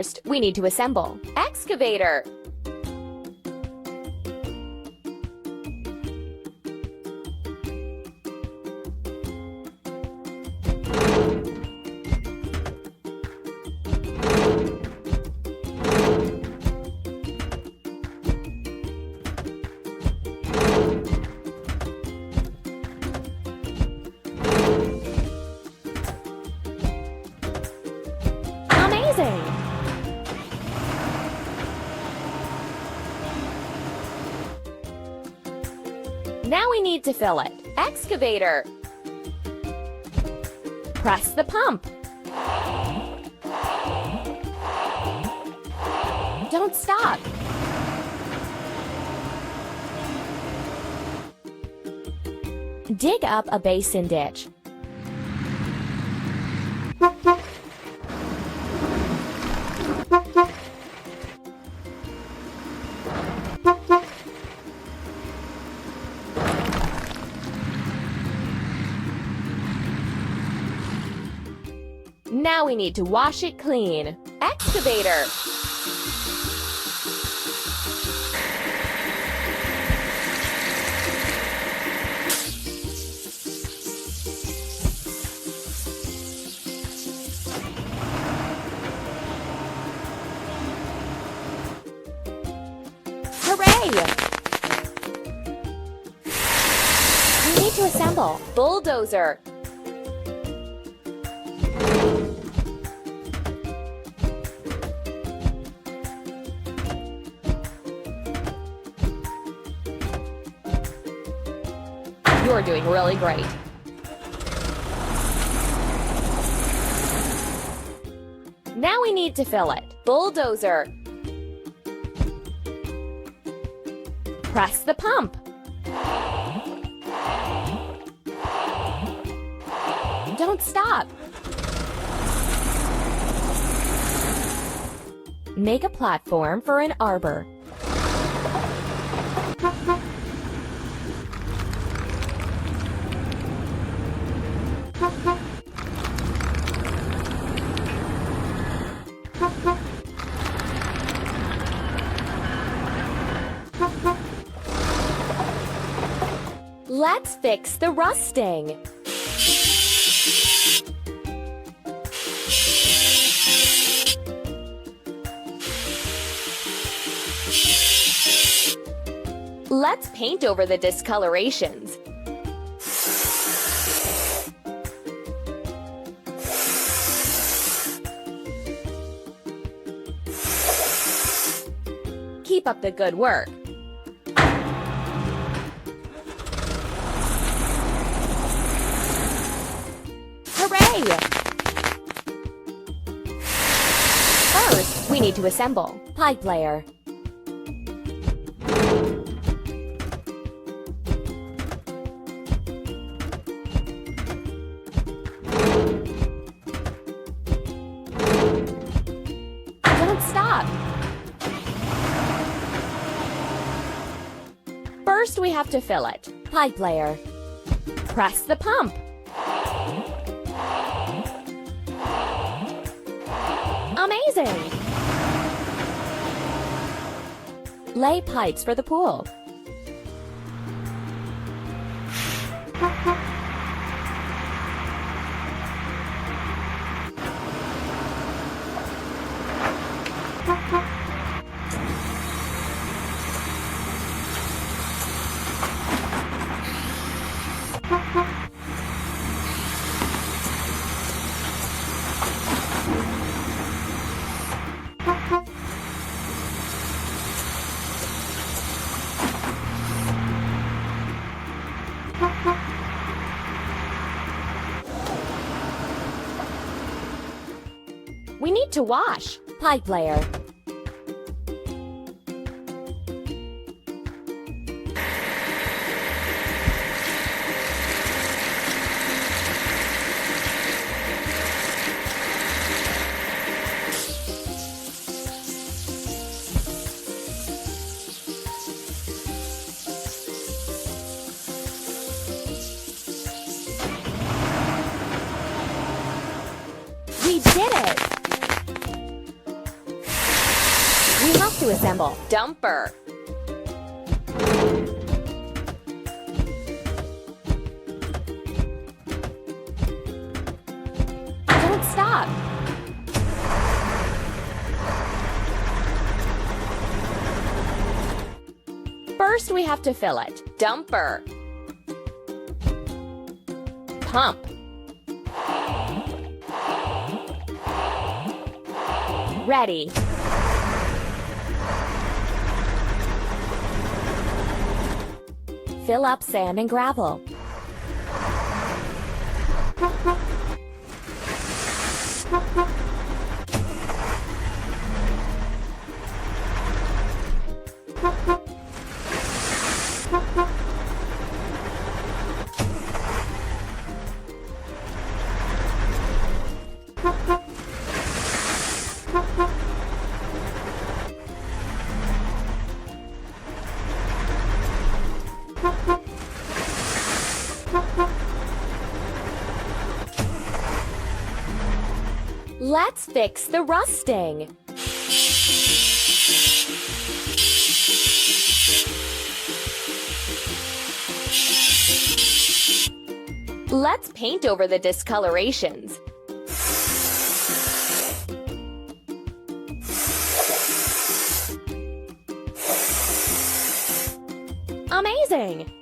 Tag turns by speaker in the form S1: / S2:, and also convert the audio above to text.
S1: First, we need to assemble. Excavator. Amazing! Now we need to fill it. Excavator. Press the pump. Don't stop. Dig up a basin ditch. Now we need to wash it clean. Excavator. Hooray! We need to assemble. Bulldozer. You're doing really great. Now we need to fill it. Bulldozer. Press the pump. Don't stop. Make a platform for an arbor. Let's fix the rusting. Let's paint over the discolorations. Keep up the good work. Hooray! First, we need to assemble. Pipe layer. Don't stop. First, we have to fill it. Pipe layer. Press the pump. Amazing! Lay pipes for the pool. We need to wash. Pipe layer. We did it! We have to assemble. Dumper. Don't stop. First, we have to fill it. Dumper. Pump. Ready. Fill up sand and gravel. Let's fix the rusting. Let's paint over the discolorations. Amazing!